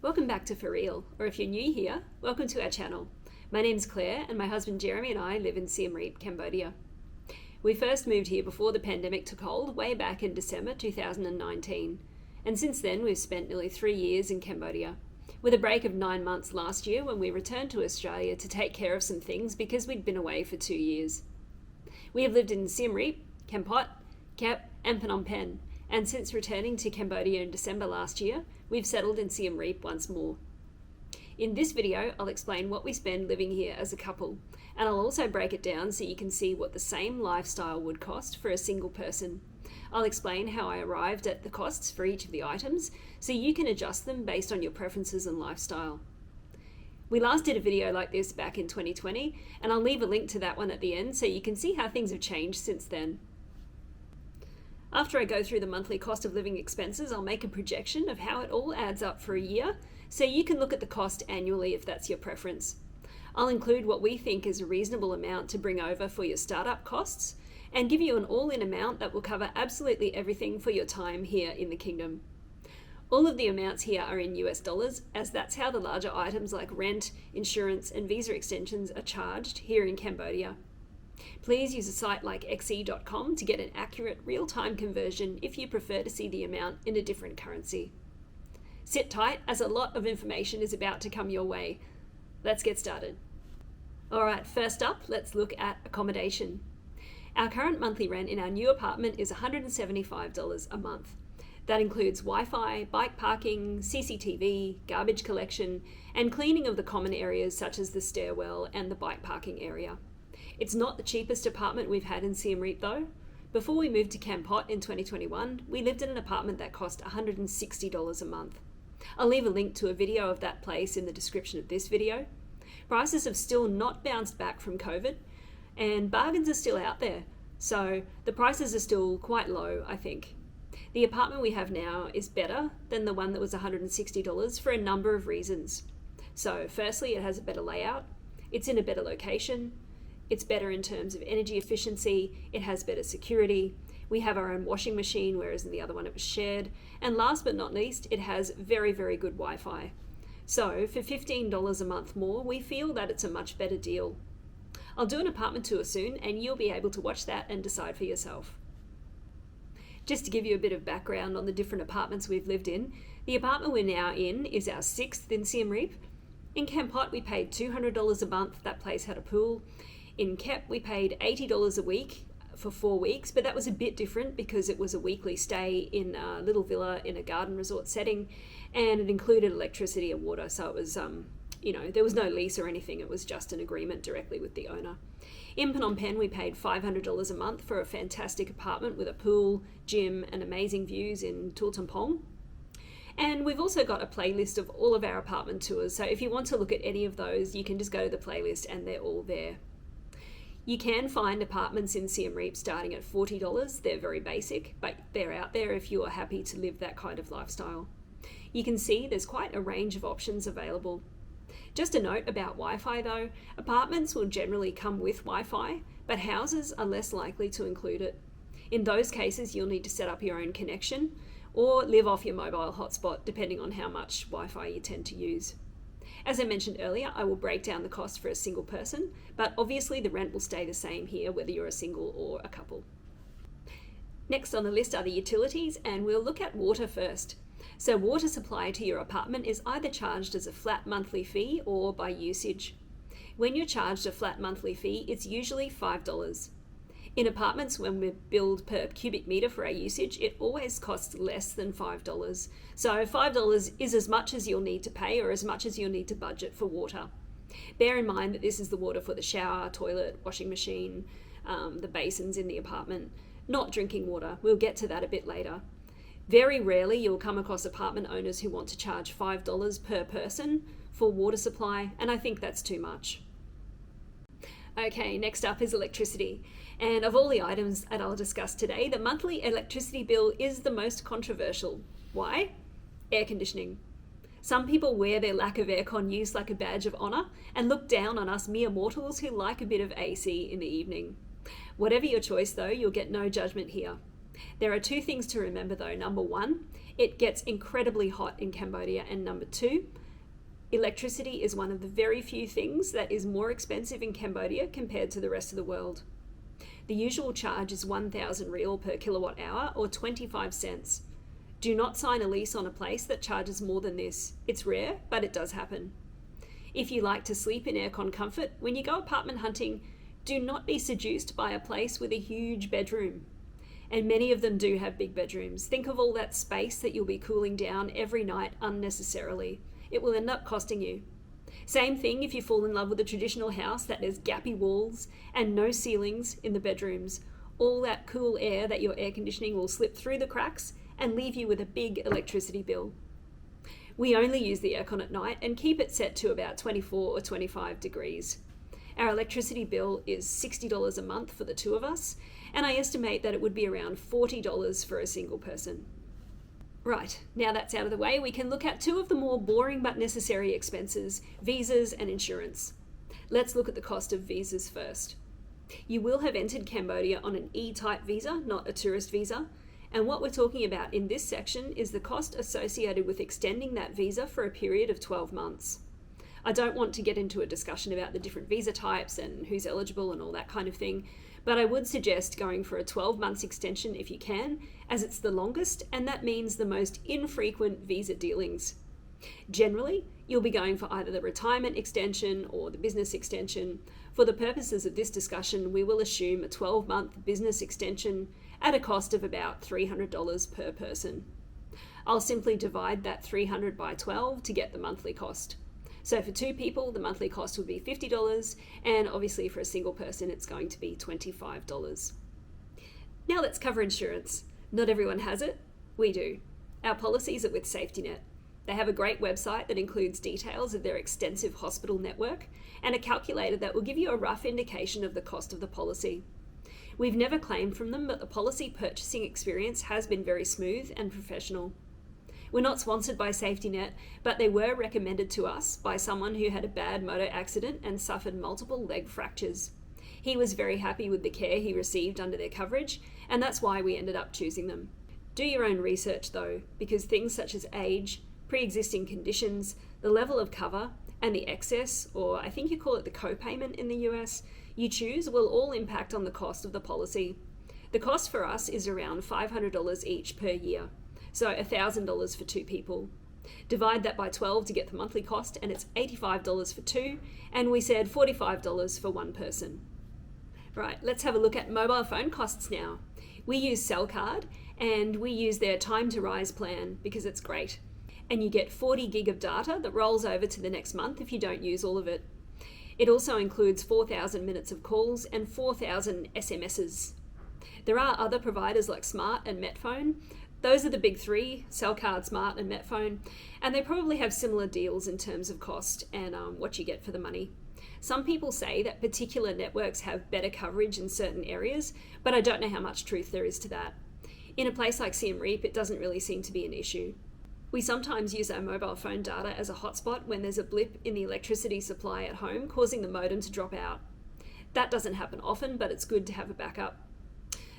Welcome back to Riel, or if you're new here, welcome to our channel. My name's Claire and my husband Jeremy and I live in Siem Reap, Cambodia. We first moved here before the pandemic took hold way back in December 2019, and since then we've spent nearly 3 years in Cambodia, with a break of 9 months last year when we returned to Australia to take care of some things because we'd been away for 2 years. We have lived in Siem Reap, Kampot, Kep and Phnom Penh, and since returning to Cambodia in December last year, we've settled in Siem Reap once more. In this video, I'll explain what we spend living here as a couple, and I'll also break it down so you can see what the same lifestyle would cost for a single person. I'll explain how I arrived at the costs for each of the items, so you can adjust them based on your preferences and lifestyle. We last did a video like this back in 2020, and I'll leave a link to that one at the end so you can see how things have changed since then. After I go through the monthly cost of living expenses, I'll make a projection of how it all adds up for a year, so you can look at the cost annually if that's your preference. I'll include what we think is a reasonable amount to bring over for your startup costs, and give you an all-in amount that will cover absolutely everything for your time here in the kingdom. All of the amounts here are in US dollars, as that's how the larger items like rent, insurance, and visa extensions are charged here in Cambodia. Please use a site like xe.com to get an accurate real-time conversion if you prefer to see the amount in a different currency. Sit tight, as a lot of information is about to come your way. Let's get started. Alright, first up, let's look at accommodation. Our current monthly rent in our new apartment is $175 a month. That includes Wi-Fi, bike parking, CCTV, garbage collection, and cleaning of the common areas such as the stairwell and the bike parking area. It's not the cheapest apartment we've had in Siem Reap though. Before we moved to Kampot in 2021, we lived in an apartment that cost $160 a month. I'll leave a link to a video of that place in the description of this video. Prices have still not bounced back from COVID, and bargains are still out there, so the prices are still quite low, I think. The apartment we have now is better than the one that was $160 for a number of reasons. So firstly, it has a better layout, it's in a better location, it's better in terms of energy efficiency, it has better security, we have our own washing machine, whereas in the other one it was shared, and last but not least, it has very, very good Wi-Fi. So for $15 a month more, we feel that it's a much better deal. I'll do an apartment tour soon, and you'll be able to watch that and decide for yourself. Just to give you a bit of background on the different apartments we've lived in, the apartment we're now in is our 6th in Siem Reap. In Kampot, we paid $200 a month. That place had a pool. In Kep, we paid $80 a week for 4 weeks, but that was a bit different because it was a weekly stay in a little villa in a garden resort setting, and it included electricity and water, so it was, there was no lease or anything, it was just an agreement directly with the owner. In Phnom Penh, we paid $500 a month for a fantastic apartment with a pool, gym, and amazing views in Tultampong. And we've also got a playlist of all of our apartment tours, so if you want to look at any of those, you can just go to the playlist and they're all there. You can find apartments in Siem Reap starting at $40. They're very basic, but they're out there if you are happy to live that kind of lifestyle. You can see there's quite a range of options available. Just a note about Wi-Fi though, apartments will generally come with Wi-Fi, but houses are less likely to include it. In those cases, you'll need to set up your own connection or live off your mobile hotspot depending on how much Wi-Fi you tend to use. As I mentioned earlier, I will break down the cost for a single person, but obviously the rent will stay the same here whether you're a single or a couple. Next on the list are the utilities, and we'll look at water first. So water supply to your apartment is either charged as a flat monthly fee or by usage. When you're charged a flat monthly fee, it's usually $5. In apartments, when we billed per cubic metre for our usage, it always costs less than $5. So $5 is as much as you'll need to pay or as much as you'll need to budget for water. Bear in mind that this is the water for the shower, toilet, washing machine, the basins in the apartment, not drinking water. We'll get to that a bit later. Very rarely you'll come across apartment owners who want to charge $5 per person for water supply, and I think that's too much. Okay, next up is electricity. And of all the items that I'll discuss today, the monthly electricity bill is the most controversial. Why? Air conditioning. Some people wear their lack of aircon use like a badge of honour and look down on us mere mortals who like a bit of AC in the evening. Whatever your choice though, you'll get no judgment here. There are two things to remember though. Number one, it gets incredibly hot in Cambodia, and number two, electricity is one of the very few things that is more expensive in Cambodia compared to the rest of the world. The usual charge is 1,000 Riel per kilowatt hour, or 25 cents. Do not sign a lease on a place that charges more than this. It's rare, but it does happen. If you like to sleep in aircon comfort, when you go apartment hunting, do not be seduced by a place with a huge bedroom. And many of them do have big bedrooms. Think of all that space that you'll be cooling down every night unnecessarily. It will end up costing you. Same thing if you fall in love with a traditional house that has gappy walls and no ceilings in the bedrooms. All that cool air that your air conditioning will slip through the cracks and leave you with a big electricity bill. We only use the aircon at night and keep it set to about 24 or 25 degrees. Our electricity bill is $60 a month for the two of us, and I estimate that it would be around $40 for a single person. Right, now that's out of the way, we can look at two of the more boring but necessary expenses, visas and insurance. Let's look at the cost of visas first. You will have entered Cambodia on an E-type visa, not a tourist visa, and what we're talking about in this section is the cost associated with extending that visa for a period of 12 months. I don't want to get into a discussion about the different visa types and who's eligible and all that kind of thing, but I would suggest going for a 12 months extension if you can, as it's the longest, and that means the most infrequent visa dealings. Generally, you'll be going for either the retirement extension or the business extension. For the purposes of this discussion, we will assume a 12-month business extension at a cost of about $300 per person. I'll simply divide that 300 by 12 to get the monthly cost. So for two people, the monthly cost would be $50, and obviously for a single person, it's going to be $25. Now let's cover insurance. Not everyone has it. We do. Our policies are with SafetyNet. They have a great website that includes details of their extensive hospital network and a calculator that will give you a rough indication of the cost of the policy. We've never claimed from them, but the policy purchasing experience has been very smooth and professional. We're not sponsored by SafetyNet, but they were recommended to us by someone who had a bad motor accident and suffered multiple leg fractures. He was very happy with the care he received under their coverage, and that's why we ended up choosing them. Do your own research though, because things such as age, pre-existing conditions, the level of cover, and the excess, or I think you call it the co-payment in the US, you choose will all impact on the cost of the policy. The cost for us is around $500 each per year, so $1,000 for two people. Divide that by 12 to get the monthly cost, and it's $85 for two, and we said $45 for one person. Right, let's have a look at mobile phone costs now. We use Cellcard, and we use their Time to Rise plan because it's great. And you get 40 gig of data that rolls over to the next month if you don't use all of it. It also includes 4,000 minutes of calls and 4,000 SMSs. There are other providers like Smart and Metphone. Those are the big three, Cellcard, Smart and Metphone, and they probably have similar deals in terms of cost and what you get for the money. Some people say that particular networks have better coverage in certain areas, but I don't know how much truth there is to that. In a place like Siem Reap, it doesn't really seem to be an issue. We sometimes use our mobile phone data as a hotspot when there's a blip in the electricity supply at home, causing the modem to drop out. That doesn't happen often, but it's good to have a backup.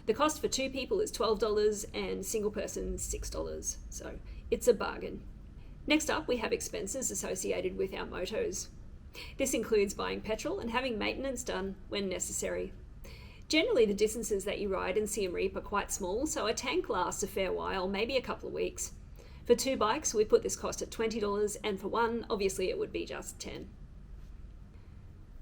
The cost for two people is $12 and single person $6, so it's a bargain. Next up, we have expenses associated with our motos. This includes buying petrol and having maintenance done when necessary. Generally, the distances that you ride in Siem Reap are quite small, so a tank lasts a fair while, maybe a couple of weeks. For two bikes, we put this cost at $20, and for one, obviously it would be just $10.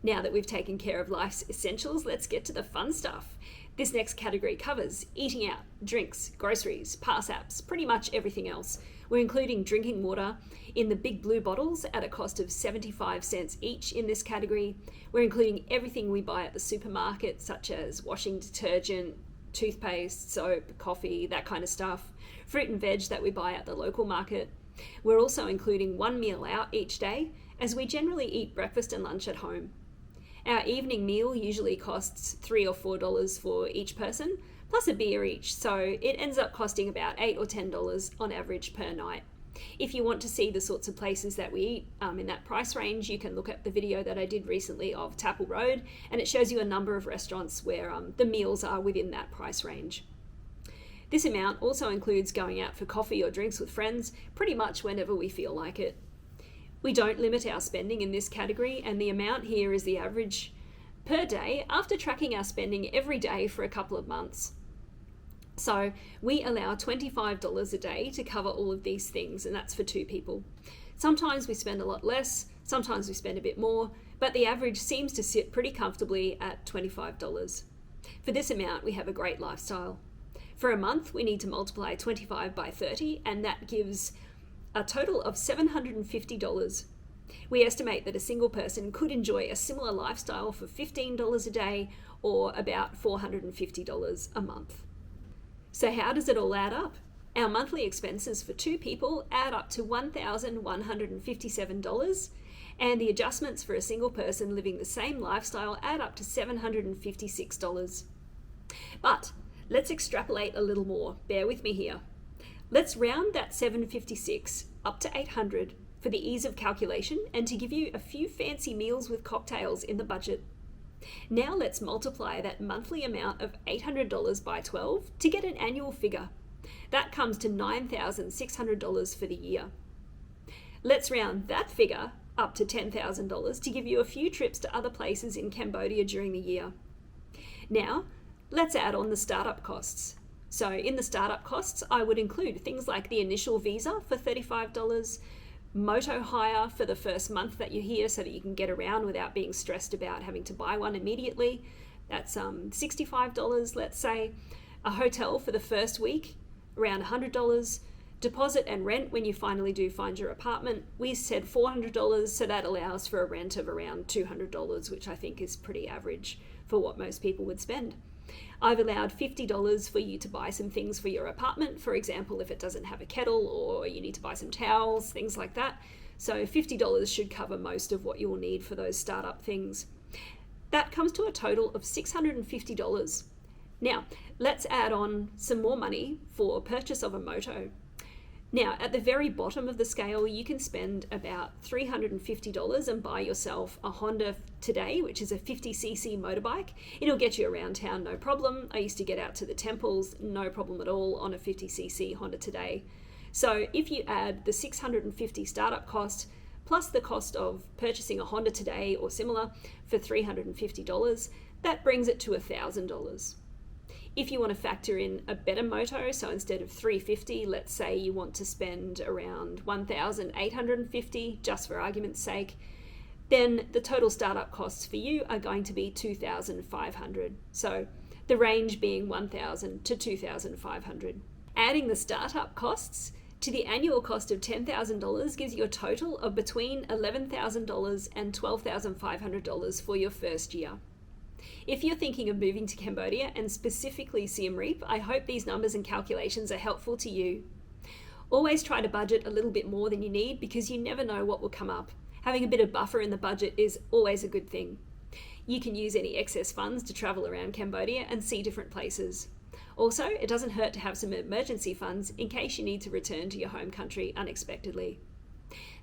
Now that we've taken care of life's essentials, let's get to the fun stuff. This next category covers eating out, drinks, groceries, pass apps, pretty much everything else. We're including drinking water in the big blue bottles at a cost of 75 cents each in this category. We're including everything we buy at the supermarket, such as washing detergent, toothpaste, soap, coffee, that kind of stuff. Fruit and veg that we buy at the local market. We're also including one meal out each day, as we generally eat breakfast and lunch at home. Our evening meal usually costs $3 or $4 for each person, plus a beer each, so it ends up costing about $8 or $10 on average per night. If you want to see the sorts of places that we eat in that price range, you can look at the video that I did recently of Tapple Road, and it shows you a number of restaurants where the meals are within that price range. This amount also includes going out for coffee or drinks with friends pretty much whenever we feel like it. We don't limit our spending in this category, and the amount here is the average per day after tracking our spending every day for a couple of months. So we allow $25 a day to cover all of these things, and that's for 2 people. Sometimes we spend a lot less, sometimes we spend a bit more, but the average seems to sit pretty comfortably at $25. For this amount, we have a great lifestyle. For a month, we need to multiply 25 by 30, and that gives a total of $750. We estimate that a single person could enjoy a similar lifestyle for $15 a day, or about $450 a month. So how does it all add up? Our monthly expenses for 2 people add up to $1,157, and the adjustments for a single person living the same lifestyle add up to $756. But let's extrapolate a little more. Bear with me here. Let's round that 756 up to 800 for the ease of calculation and to give you a few fancy meals with cocktails in the budget. Now let's multiply that monthly amount of $800 by 12 to get an annual figure. That comes to $9,600 for the year. Let's round that figure up to $10,000 to give you a few trips to other places in Cambodia during the year. Now, let's add on the startup costs. So in the startup costs, I would include things like the initial visa for $35, Moto hire for the first month that you're here so that you can get around without being stressed about having to buy one immediately. That's $65, let's say. A hotel for the first week, around $100. Deposit and rent when you finally do find your apartment. We said $400, so that allows for a rent of around $200, which I think is pretty average for what most people would spend. I've allowed $50 for you to buy some things for your apartment, for example, if it doesn't have a kettle or you need to buy some towels, things like that. So $50 should cover most of what you will need for those startup things. That comes to a total of $650. Now, let's add on some more money for purchase of a Moto. Now, at the very bottom of the scale, you can spend about $350 and buy yourself a Honda Today, which is a 50cc motorbike. It'll get you around town, no problem. I used to get out to the temples, no problem at all, on a 50cc Honda Today. So if you add the $650 startup cost, plus the cost of purchasing a Honda Today or similar for $350, that brings it to $1,000. If you want to factor in a better Moto, so instead of $350, let's say you want to spend around $1,850, just for argument's sake, then the total startup costs for you are going to be $2,500. So the range being $1,000 to $2,500. Adding the startup costs to the annual cost of $10,000 gives you a total of between $11,000 and $12,500 for your first year. If you're thinking of moving to Cambodia, and specifically Siem Reap, I hope these numbers and calculations are helpful to you. Always try to budget a little bit more than you need because you never know what will come up. Having a bit of buffer in the budget is always a good thing. You can use any excess funds to travel around Cambodia and see different places. Also, it doesn't hurt to have some emergency funds in case you need to return to your home country unexpectedly.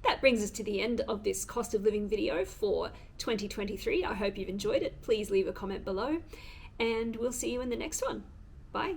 That brings us to the end of this cost of living video for 2023. I hope you've enjoyed it. Please leave a comment below, and we'll see you in the next one. Bye.